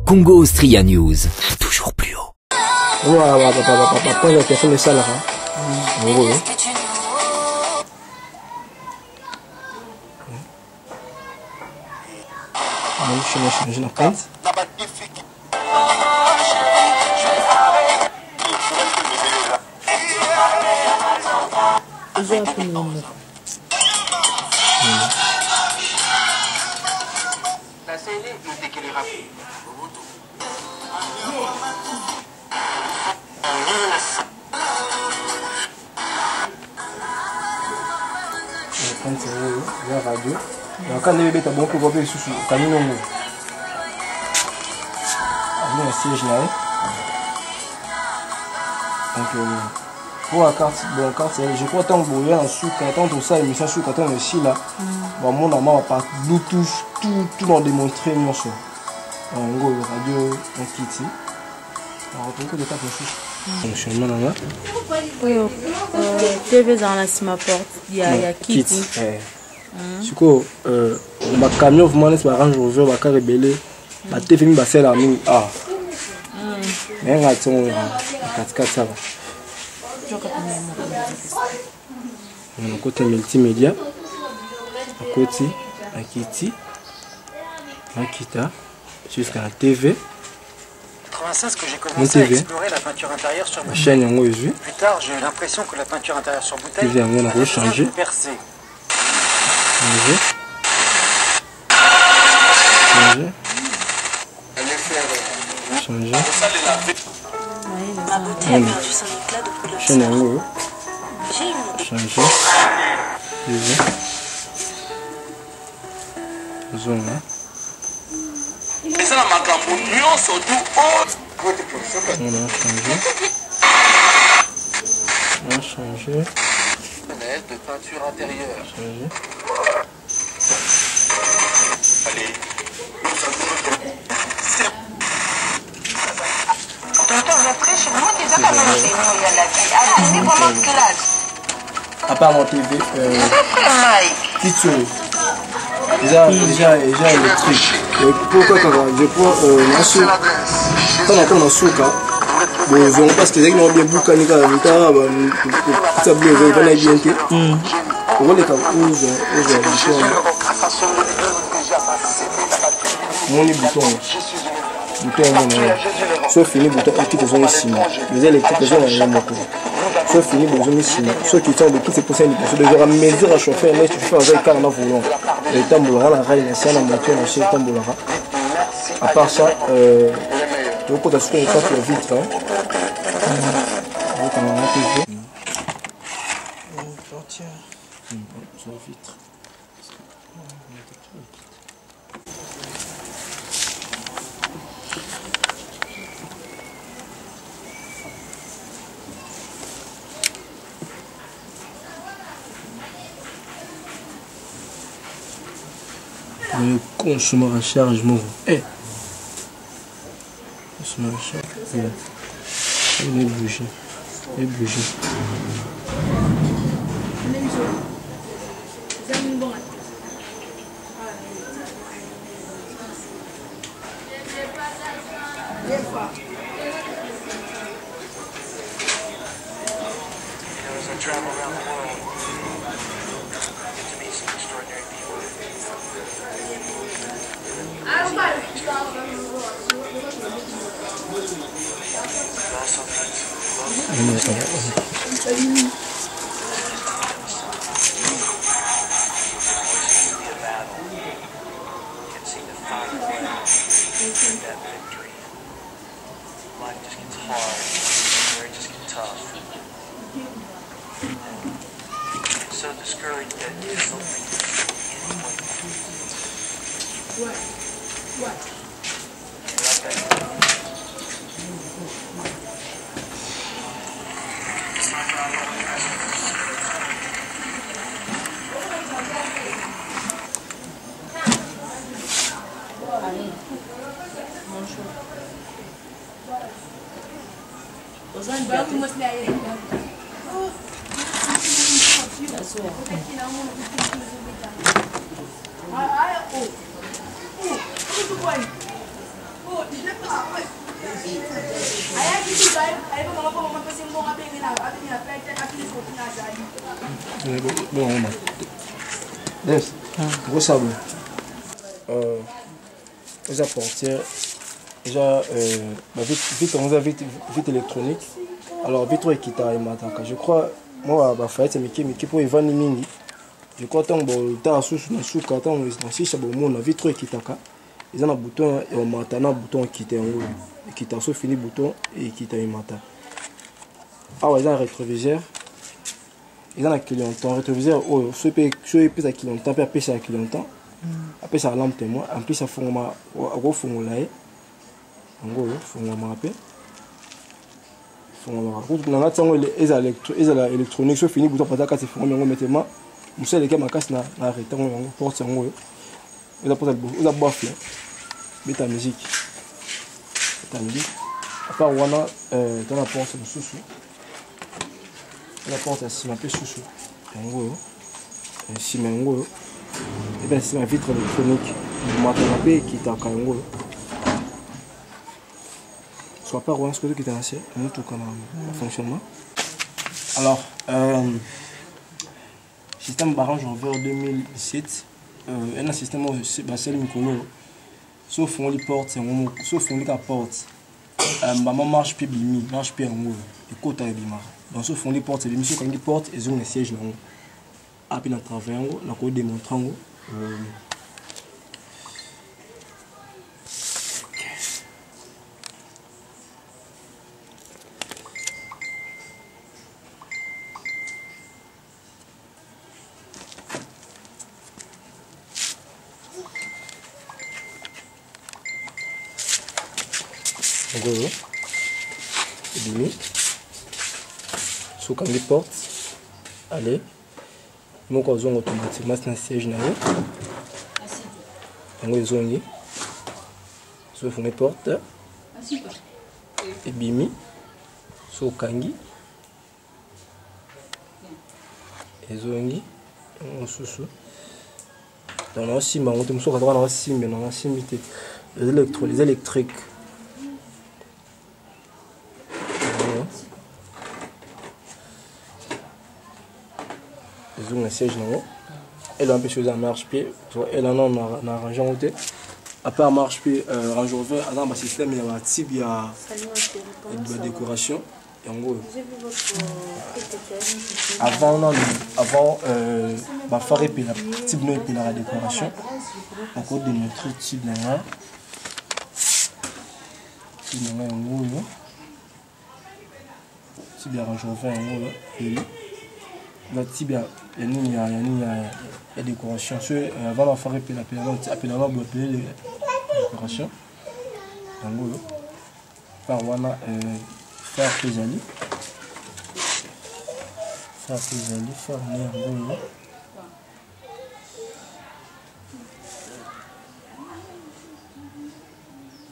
Congo Austria News, toujours plus haut. Voilà, papa, il a fait ça là. Je vais changer la pinte. La radio. Quand on est bon pour voir sous camion. Un siège là. Donc pour la carte, bon carte, je crois tant que vous en sous quand tout ça émission sous quand on est ici là. Bon mon normal va pas Bluetooth tout dans démontrer non ça. En gros radio on quitte. Alors on peut que taper dessus. Fonctionnement là. Oui, TV dans la ma porte, il y a kit. Du coup, ma camion vraiment laisse ma range rover, ma car rebelle, ma TV mi basser la nuit. Ah. Mais on a ton 4x4 ça va. On a côté multimédia, à côté la Kitty, la Kita, jusqu'à la TV. C'est que j'ai commencé à explorer la peinture intérieure sur bouteille. Chaîne plus tard, j'ai eu l'impression que la peinture intérieure sur bouteille avait changé. Percée. Changer. Chaîne en haut. Changer. Zone là. Et ça, la macambo, surtout on a changé. On a changé. De peinture intérieure. Changer. Allez. À part mon TV, titre déjà électrique. Pourquoi quand je prends un sou, quand on prend un sou, bon, parce que les gens ont bien bouclé, ils ont ça bien, ils vont bien que. On va les cas mon bouton. Sauf fini bouton électrique besoin de ciment. Les électriques besoin de moto. Sauf fini besoin de ciment. Ceux qui sont de qui c'est possible de devoir mesure à chauffer mais tu fais avec carnet volant. Le tambour la rail la scène en moteur le chef tambour. À part ça tu peux pas acheter une carte vitre hein. On va TV. Sur la vitre. Le consommeur à charge, mon consommeur à charge. Il est bougé. Il est bougé. So discouraged that you don't Gros sable. Les apportières. Déjà, vite électronique. Alors, vite équita et mataka. Je crois, moi, c'est Miki pour Ivan Mingi. Je crois que tant sous quand on si ça bon vite équitaka. Ils ont un bouton et on matin un bouton qui était en haut. Qui t'a fini bouton et qui t'a eu matin. Ah ouais, ils ont un rétroviseur. Ils ont un clienton. Rétroviseur, oh, ce plus à clienton, puis après ça à clienton. Après ça lampe témoin. En plus ça fond ma gros fond là. En gros, fond ma rappel. Fond ma route. Dans la temps ils électronique, ce fini bouton pour ça c'est fond mais on met tellement. Monsieur les gars ma casse na arrêté on porte en haut. Ils a boffé. Mais ta musique. Ta musique. À part Wana, dans la porte sous-sous. La porte est un peu sous-sous. En gros, si mais en gros, et bien c'est ma vitre électronique. Je m'attends qui t'a quand même. Soit pas Wana, ce que tu as assez, nous tout comme fonctionnement. Alors, système barrage en vers 2007. Un système c'est le micro. Sauf on les porte, sauf on les porte. Maman marche plus bimi, marche plus en haut. Et côté bimar. Donc sauf on les porte, les missions quand ils portent, ils ont les sièges là. Après dans travail en haut, la côte démontrant haut. So quand les portes, allez, mon cousin automatiquement c'est un siège là. On va zoner. So font les portes. Et bimi. So kangi. Et zongi. On sous. Dans la cime, on te me souhaite dans la cime, dans la cimité. Les électriques. Ils ont un siège là-haut. Elle a un peu de marche-pied. Elle en a arrangé en haut. Après, un marche-pied, range over, elle a un système, il y a un type, il y a une décoration. Et en gros, avant, faire la petite note de la décoration. Encore de notre type là. Type là, en gros, là. Type de range over, en gros, là. La tibia, il y a des décorations. Avant la faire la décoration. En gros, par voilà, faire Pézali. Faire Pézali, faire en gros.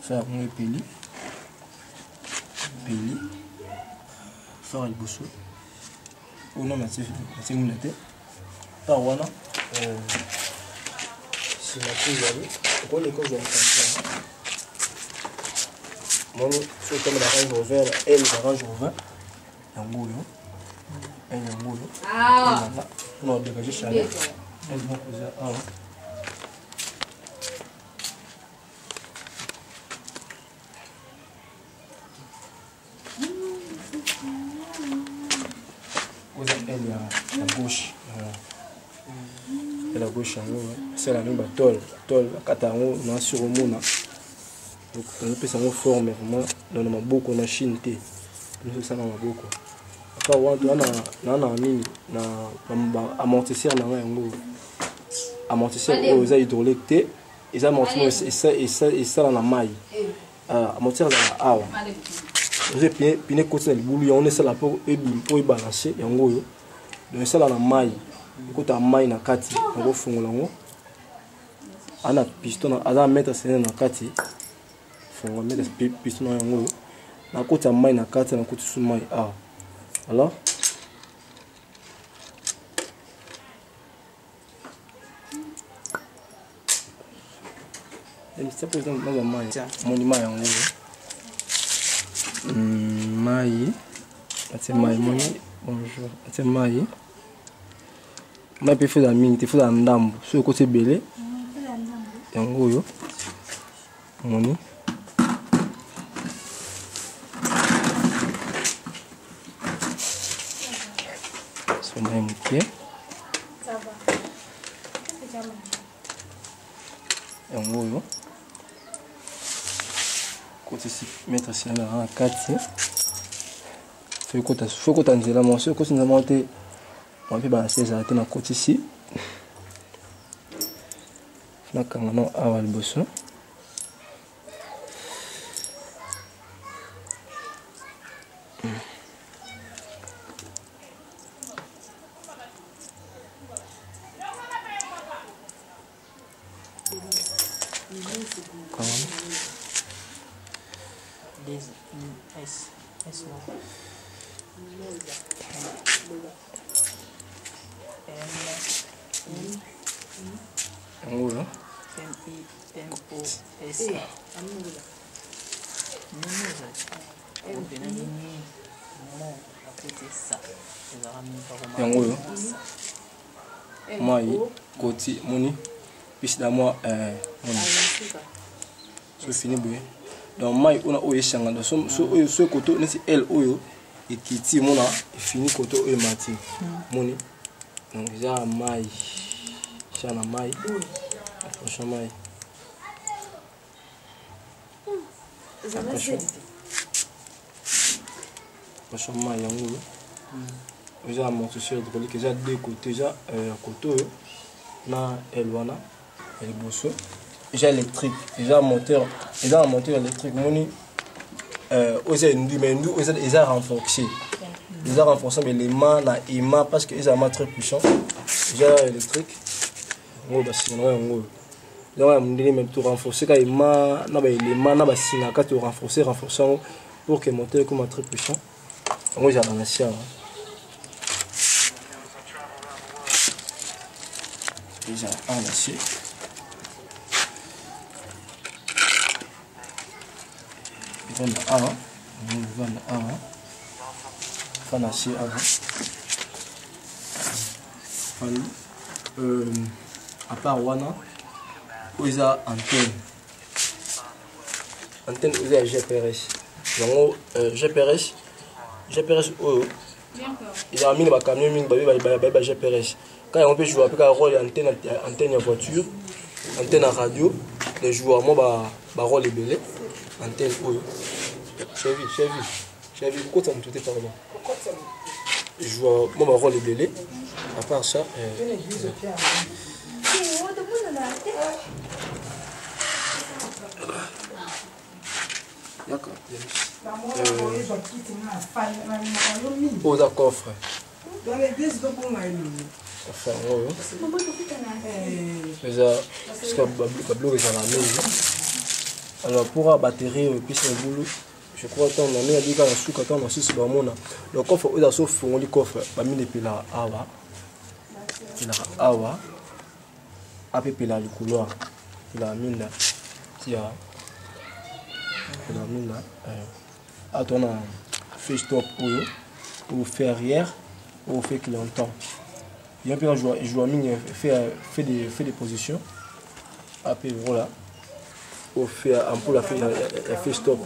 Faire un peli. Peli. Faire le bousseau. Ou non, mais c'est une note. Par voilà, c'est ma Pézali. Pourquoi les causes ont moi, c'est comme la range au vert, elle la range au vert. En gros, elle est en gros. Ah! Non, dégager Chanel. Elle va poser à elle est à gauche. Elle est à gauche en haut. C'est la même tôle. Tôle, la catango, on a sur le monde. Donc, on peut s'en former vraiment dans ma boucle, on a chinté. Nous sommes dans ma boucle. Après, on a mis un amortisseur dans un gros. Amortisseur aux hydrauliques, ils amortissent et ça dans la maille. Amortisseur dans la hawa. J'ai piné côté le boulot, on est ça là pour y balancer. Et en gros, donc ça dans la maille. Écoute, la maille dans la carte, on va faire on a piston, on a mettre ça dans la carte. On va mettre des pistons en haut. On a côté maille na carte, on a côté sous maille. Ah. Alors Ça peut être dans un maï. Mon maï en gros. Maï. C'est maï. Bonjour. C'est maï. Maï peut faire la mine. Tu fais la ndambo. Sur le côté belé. En gros yo. Moni. C'est maï mouké. Ça va. En gros yo. Côté mettre ça là en 4. Faut que tu la moitié que tu nous monter on peut balancer ça dans côté ici. Na kangana awa liboso. Yango moi côté moni puis là moi c'est fini bien donc moi on a oye changa donc ce côté c'est elle oyo et qui ti mona fini côté oyo mati moni donc déjà mai chana mai franchement mai franchement yango déjà monté sur hydraulique déjà deux côtés déjà côté na elwana et bosso déjà électrique déjà moteur électrique moni osé ndu mais ndu osé déjà renforcé mais les mains na ima parce que ils sont très puissants déjà électrique ngo basino ngo donc on dit même tout renforcer quand ima na ba les mains na basina quand tu renforcer pour que moteur comme très puissant ngo j'ai dans la sia déjà un acier on va acier à part wana ils ont antenne ils ont GPRS donc GPRS ils ont mis le camion mis le GPRS quand on peut jouer avec un rôle antenne de voiture antenne à radio les joueurs moi rôle belé antenne oyo j'ai vu pourquoi ça me toutait pardon je vois moi rôle belé à part ça d'accord oh d'accord frère enfin alors pour la batterie puis c'est boulot je crois que on a dit quand on sous quand on aussi sur mon le coffre il a sauf fond le coffre ba mine puis là awa après puis là le couloir il a mine là tia il a mine là attends fait stop ou fait arrière ou fait qu'il entend il y a un peu un joueur mine fait des positions après voilà au fait un peu la fait stop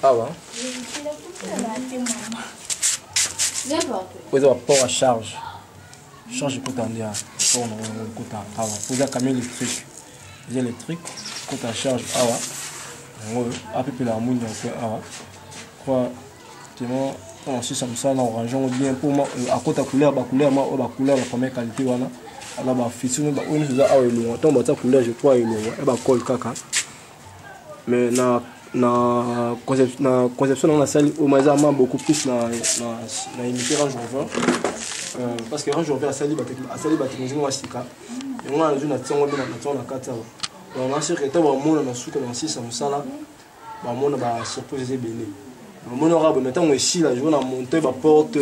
ah ouais vous avez port à charge pour tendre pour ah ouais vous avez camion électrique côté à charge ah ouais après puis la moune ah ouais quoi tellement on si comme ça on rangeons bien pour moi à côté couleur la première qualité voilà alors bah fitune bah on nous a eu longtemps bah ça couleur je crois il est bah col caca mais na conception on a sali au moins beaucoup plus na imiter Range Rover parce que Range Rover a sali technologie moi sika et moi je na tongo na kata on a sûr que tant mon na sous comme si ça me sala bah mon bah surprise belé mon arabe maintenant moi ici là je vais monter ma porte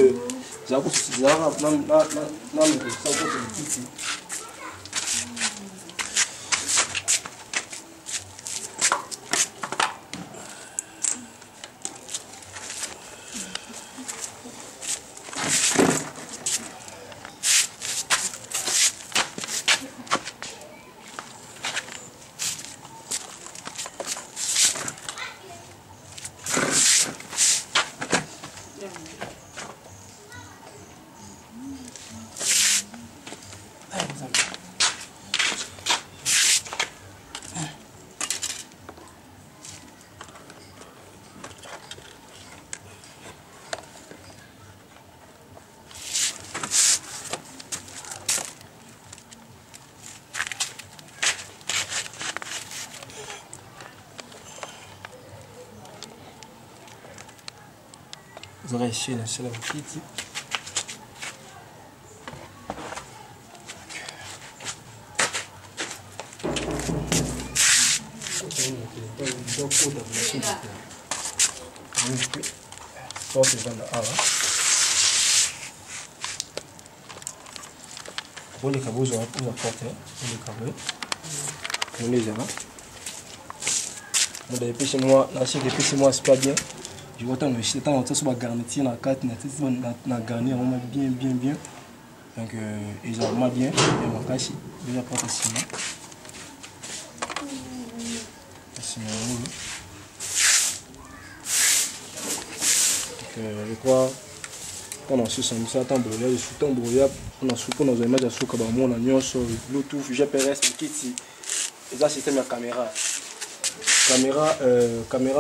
zaraishe na sala bakiti. Bon les cabots ont apporté les cabots. On les a là. Moi depuis chez moi, la chic depuis chez moi c'est pas bien. Je vois tant que tant que ça soit garni na carte na garni on bien. Donc ils ont mal bien et mon cache déjà pas ciment. Je crois qu'on a su ça tambouria, je suis tambouria, on a su qu'on a une image à sous comme on a mis sur Bluetooth, GPS, kit, et ça système de caméra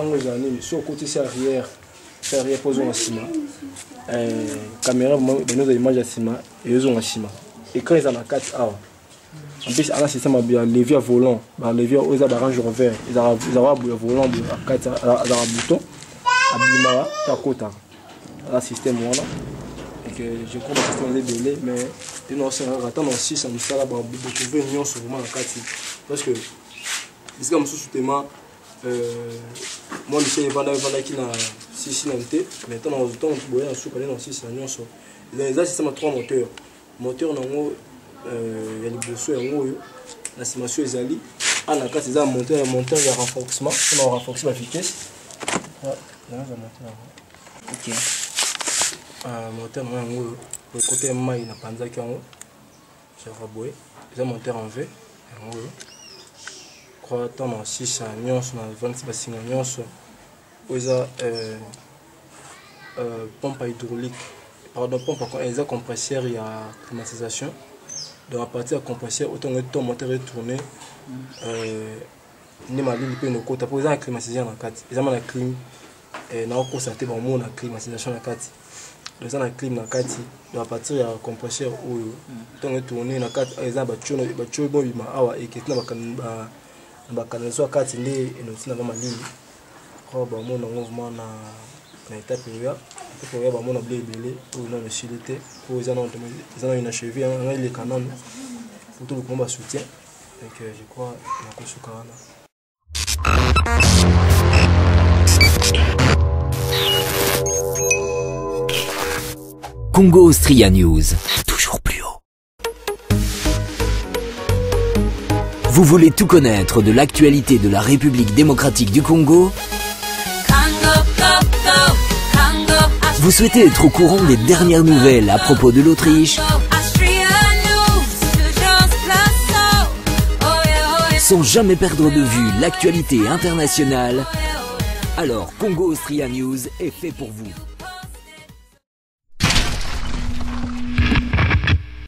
nous a mis sur côté c'est arrière posé en ciment, caméra nous a image à ciment et ils ont un ciment. Et quand ils ont la 4 heures, en plus un système à levier à volant, levier aux arrange revers, ils ont un volant à 4 à bouton, à bimara, à côté. Un système voilà et que je crois que c'est un délai mais ils n'ont pas attendre aussi ça nous sert à trouver une sur vraiment la carte parce que c'est comme sous-soutement moi je sais vendre qui na 6 nanté mais tant dans le temps on boyer sur aller dans 6 union sur les systèmes à 3 moteurs en haut il y a les bossos en haut la simulation ezali à la carte c'est un moteur il y a renforcement on a renforcement efficace ok moteur le côté maille na panza qui en haut je vais boyer c'est un moteur en V en haut crois tant 6 nyons na 26 bassin nyons oza pompe hydraulique pardon pompe un compresseur il y a climatisation dans la partie à compresseur autant que ton moteur est tourné ni ma ligne peut nous côté poser un climatisation dans 4 ils ont la clim et na constater bon mon la climatisation dans 4 dans la clim na 4 dans la partie à compresseur ou tant que tourné na 4 exemple bacho bon bima awa et que na ba canal soit 4 ndi et nous na ba ligne ko ba mon mouvement na étape ya pour ya ba mon blé belé ou non le chilité pour ils ont une cheville on les canons pour tout le combat soutien donc je crois na ko sukana Congo Austria News, toujours plus haut. Vous voulez tout connaître de l'actualité de la République démocratique du Congo? Vous souhaitez être au courant des dernières nouvelles à propos de l'Autriche? Sans jamais perdre de vue l'actualité internationale? Alors Congo Austria News est fait pour vous.